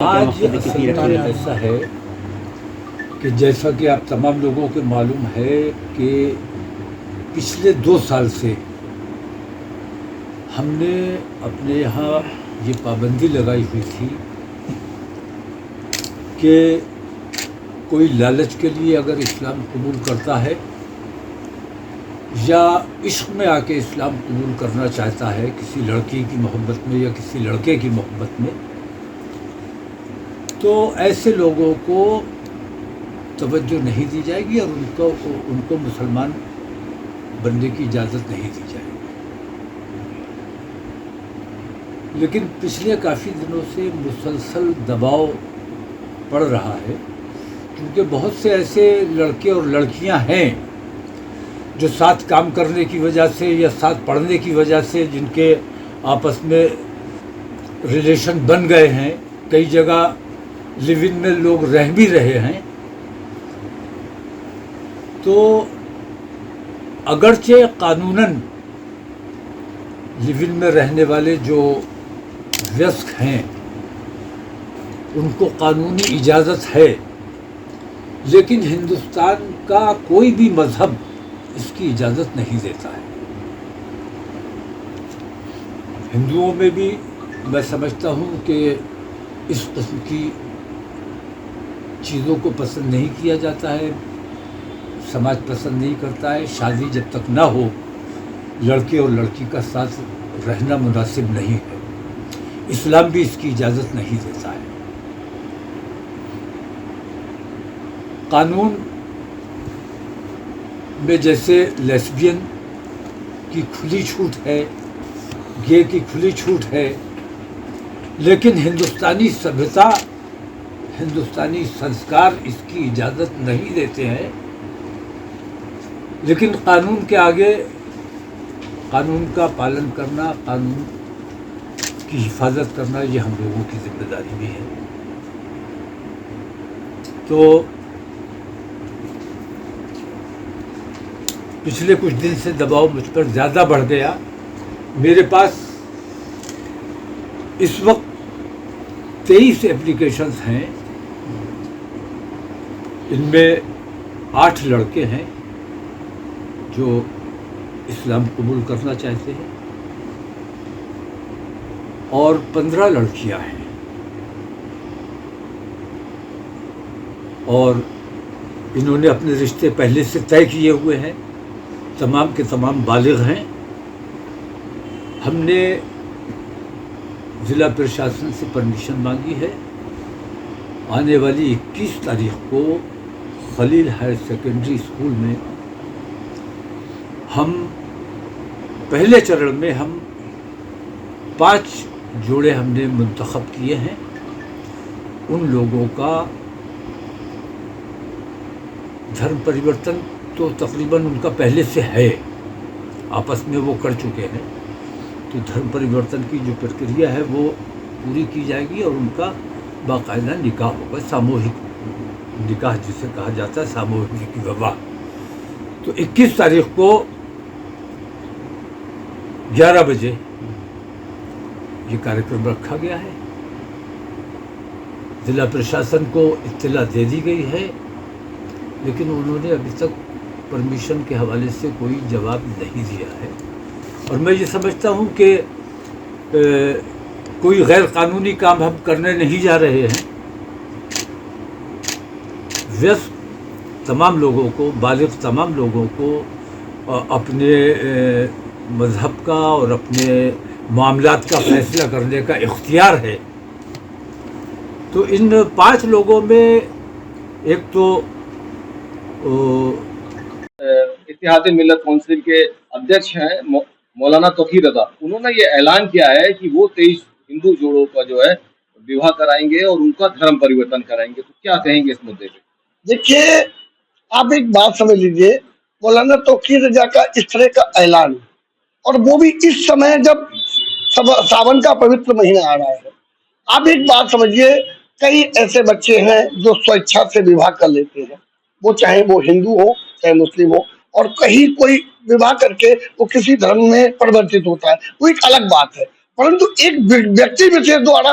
آج اصل میں ایسا ہے کہ جیسا کہ آپ تمام لوگوں کو معلوم ہے کہ پچھلے 2 سال سے ہم نے اپنے یہاں یہ پابندی لگائی ہوئی تھی کہ کوئی لالچ کے لیے اگر اسلام قبول کرتا ہے یا عشق میں آ کے اسلام قبول کرنا چاہتا ہے کسی لڑکی کی محبت میں یا کسی لڑکے کی محبت میں، تو ایسے لوگوں کو توجہ نہیں دی جائے گی اور ان کو مسلمان بننے کی اجازت نہیں دی جائے گی۔ لیکن پچھلے کافی دنوں سے مسلسل دباؤ پڑ رہا ہے، کیونکہ بہت سے ایسے لڑکے اور لڑکیاں ہیں جو ساتھ کام کرنے کی وجہ سے یا ساتھ پڑھنے کی وجہ سے جن کے آپس میں ریلیشن بن گئے ہیں، کئی جگہ لیو ان میں لوگ رہ بھی رہے ہیں، تو اگرچہ قانوناً لیو ان میں رہنے والے جو ویسک ہیں ان کو قانونی اجازت ہے، لیکن ہندوستان کا کوئی بھی مذہب اس کی اجازت نہیں دیتا ہے۔ ہندوؤں میں بھی میں سمجھتا ہوں کہ اس قسم کی چیزوں کو پسند نہیں کیا جاتا ہے، سماج پسند نہیں کرتا ہے۔ شادی جب تک نہ ہو لڑکے اور لڑکی کا ساتھ رہنا مناسب نہیں ہے، اسلام بھی اس کی اجازت نہیں دیتا ہے۔ قانون میں جیسے لیسبین کی کھلی چھوٹ ہے، گے کی کھلی چھوٹ ہے، لیکن ہندوستانی سبھیتا، ہندوستانی سنسکار اس کی اجازت نہیں دیتے ہیں۔ لیکن قانون کے آگے قانون کا پالن کرنا، قانون کی حفاظت کرنا، یہ ہم لوگوں کی ذمہ داری بھی ہے۔ تو پچھلے کچھ دن سے دباؤ مجھ پر زیادہ بڑھ گیا۔ میرے پاس اس وقت 23 اپلیکیشنز ہیں، ان میں 8 لڑکے ہیں جو اسلام قبول کرنا چاہتے ہیں اور 15 لڑکیاں ہیں، اور انہوں نے اپنے رشتے پہلے سے طے کیے ہوئے ہیں، تمام کے تمام بالغ ہیں۔ ہم نے ضلع پرشاسن سے پرمیشن مانگی ہے، آنے والی 21 تاریخ کو خلیل ہائر سیکنڈری اسکول میں ہم پہلے چرن میں 5 جوڑے ہم نے منتخب کیے ہیں۔ ان لوگوں کا دھرم پریورتن تو تقریباً ان کا پہلے سے ہے، آپس میں وہ کر چکے ہیں، تو دھرم پریورتن کی جو پرکریا ہے وہ پوری کی جائے گی اور ان کا باقاعدہ نکاح ہوگا، ساموہک نکاح جسے کہا جاتا ہے، ساموہک وواہ۔ تو 21 تاریخ کو 11 بجے یہ کاریکرم رکھا گیا ہے۔ ضلع پرشاسن کو اطلاع دے دی گئی ہے، لیکن انہوں نے ابھی تک پرمیشن کے حوالے سے کوئی جواب نہیں دیا ہے، اور میں یہ سمجھتا ہوں کہ کوئی غیر قانونی کام ہم کرنے نہیں جا رہے ہیں۔ ویسٹ تمام لوگوں کو، بالغ تمام لوگوں کو اپنے مذہب کا اور اپنے معاملات کا فیصلہ کرنے کا اختیار ہے۔ تو ان 5 لوگوں میں ایک تو اتحاد ملت کونسل کے ادھیکش ہیں مولانا توقیر رضا، انہوں نے یہ اعلان کیا ہے کہ وہ 23 ہندو جوڑوں کا جو ہے وواہ کرائیں گے اور ان کا دھرم پریورتن کرائیں گے۔ تو کیا کہیں گے اس مدعے پہ؟ دیکھیے، آپ ایک بات سمجھ لیجئے، مولانا توقیر رضا کا اس طرح کا اعلان، اور وہ بھی اس سمے جب ساون کا پوتر مہینہ آ رہا ہے۔ آپ ایک بات سمجھیے، کئی ایسے بچے ہیں جو سوچھا سے وواہ کر لیتے ہیں، وہ چاہے وہ ہندو ہو چاہے مسلم ہو، اور کہیں کوئی وواہ کر کے وہ کسی دھرم میں پرورتت ہوتا ہے، وہ ایک الگ بات ہے۔ پرنتو ایک ویکتی وشیش دوارا